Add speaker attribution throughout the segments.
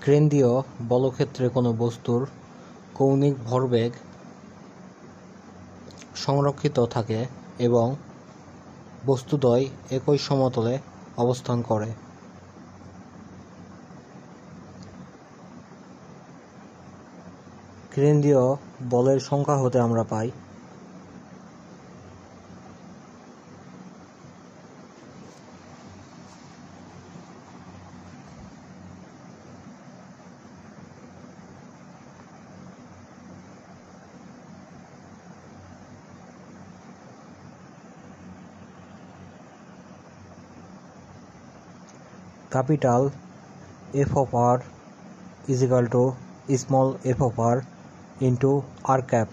Speaker 1: কেন্দ্রীয় বলক্ষেত্রে কোনো বস্তুর কৌণিক ভরবেগ সংরক্ষিত থাকে এবং বস্তুদ্বয় একই সমতলে অবস্থান করে। কেন্দ্রীয় বলের সংজ্ঞা হতে আমরা পাই capital F of r is equal to small f of r into r cap.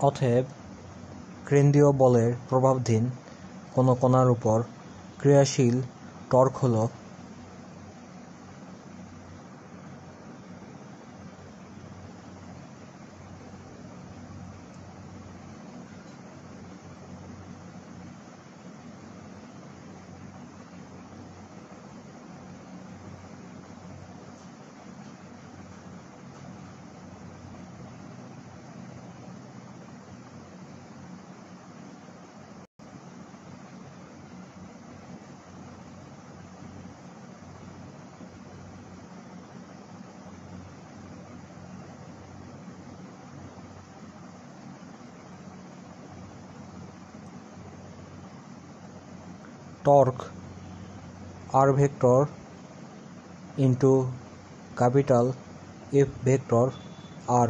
Speaker 1: অতএব কেন্দ্রীয় বলের প্রভাবধীন কোনো কণার উপর ক্রিয়াশীল টর্ক হল torque r vector into capital F vector r।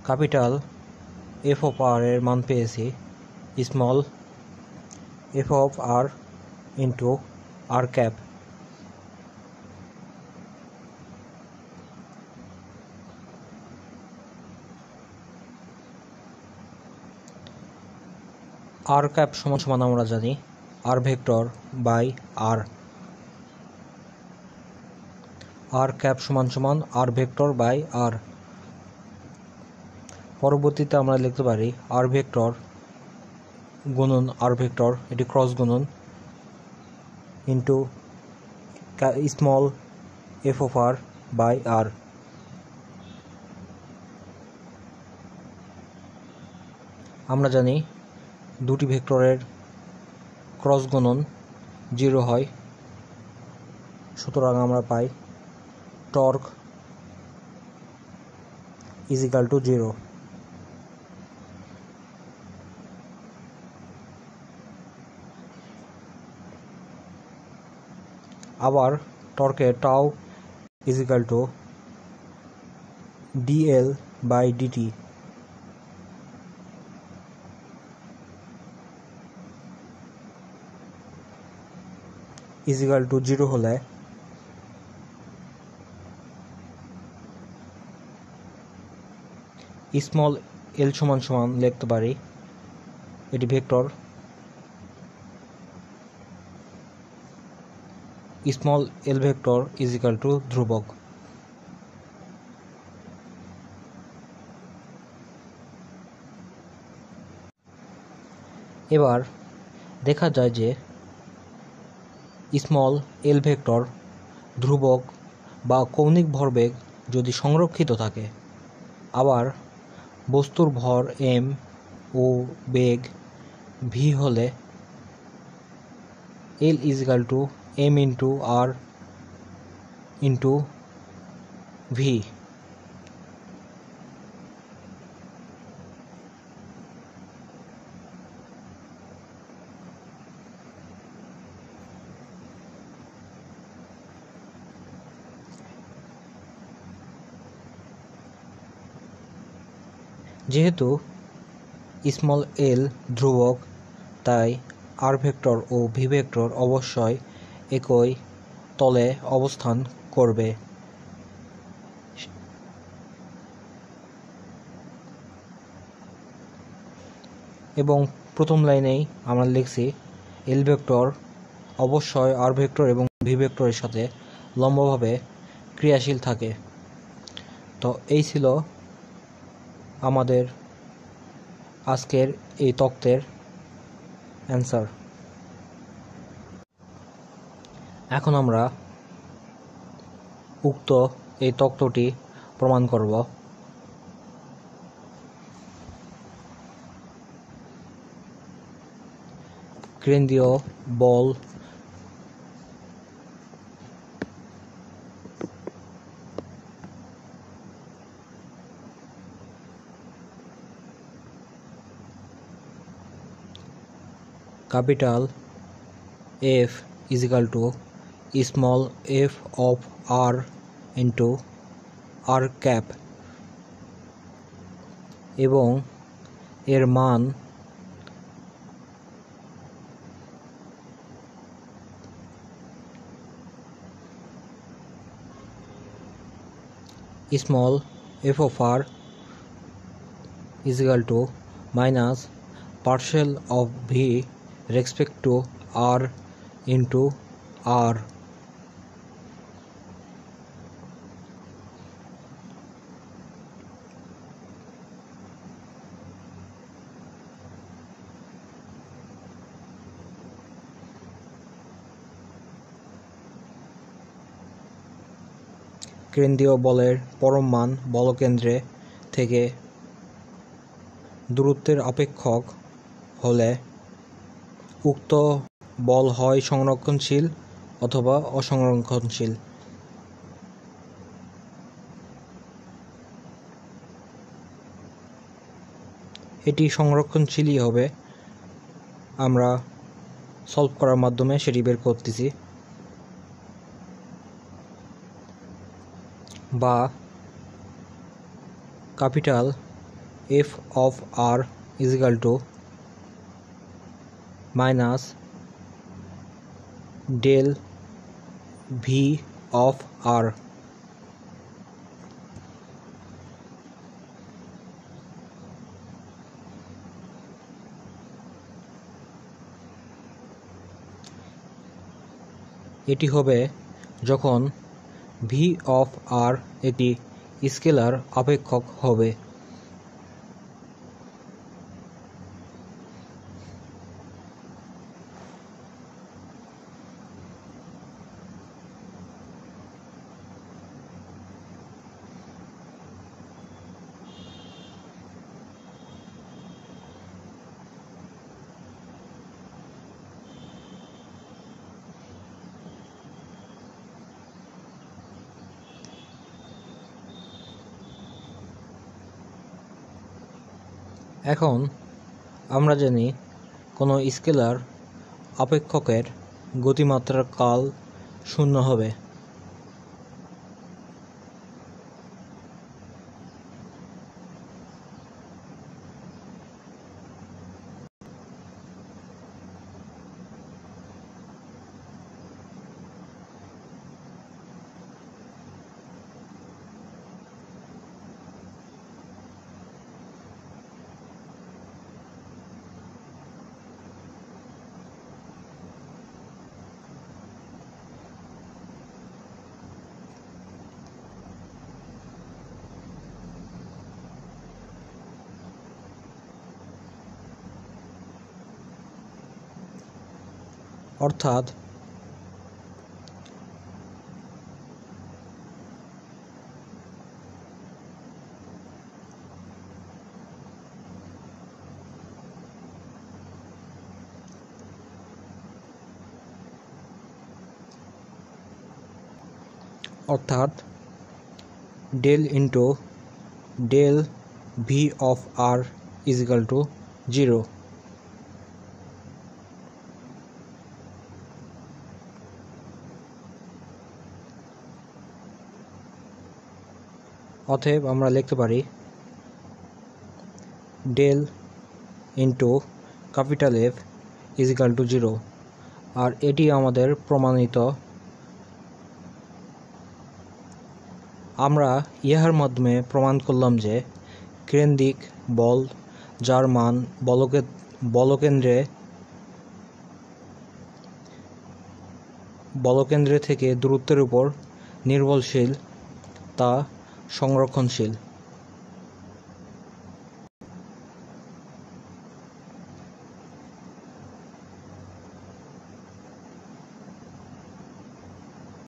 Speaker 1: Capital F of r এর মান পেয়েছি small f of r into r cap. r cap সমান সমান আমরা জানি r vector by r। r cap সমান সমান r ভেক্টর বাই r। পরবর্তীতে আমরা লিখতে পারি r ভেক্টর গুণন r ভেক্টর, এটি ক্রস গুণন, into small f of r by r। আমরা জানি দুটি ভেক্টরের ক্রস গুণন 0 হয়, সুতরাং আমরা পাই টর্ক ইজ ইকাল টু 0। আবার টর্কের tau is equal to dl by dt। Is equal to 0 হলে স্মল l সমান সমান লিখতে পারি এটি vector small l vector is equal to ধ্রুবক। এবার দেখা যায় যে স্মল l ভেক্টর ধ্রুবক বা কৌণিক ভরবেগ যদি সংরক্ষিত থাকে, আবার বস্তুর ভর m ও বেগ v হলে l is equal two m into r into v। যেহেতু স্মল l ধ্রুবক, তাই r ভেক্টর ও v ভেক্টর অবশ্যই একই তলে অবস্থান করবে। এবং প্রথম লাইনেই আমরা লিখছি এল ভেক্টর অবশ্যই আর ভেক্টর এবং ভি ভেক্টরের সাথে লম্বভাবে ক্রিয়াশীল থাকে। তো এই ছিল আমাদের আজকের এই তত্ত্বের অ্যান্সার। এখন আমরা উক্ত এই তত্ত্বটি প্রমাণ করব। কেন্দ্রীয় বল capital F is equal to small f of r into r cap এবং এর মান small f of r is equal to minus partial of v respect to r into r। কেন্দ্রীয় বলের পরম মান বলকেন্দ্রে থেকে দূরত্বের অপেক্ষক হলে উক্ত বল হয় সংরক্ষণশীল অথবা অসংরক্ষণশীল। এটি সংরক্ষণশীলই হবে, আমরা সলভ করার মাধ্যমে সেটি বের করতেছি। বা capital F of R is equal to minus del V of R। এটি হবে যখন V of R একটি স্কেলার অপেক্ষক হবে। এখন আমরা জানি কোনো স্কেলার অপেক্ষকের গতিমাত্রার কাল শূন্য হবে। অর্থাৎ del into del V of R is equal to 0। অতএব আমরা লিখতে পারি del into capital F is equal to 0। আর এটি আমাদের প্রমাণিত। আমরা ইহার মাধ্যমে প্রমাণ করলাম যে কেন্দ্রিক বল যার মান বলকেন্দ্রে থেকে দূরত্বের উপর নির্ভরশীল, তা সংরক্ষণশীল।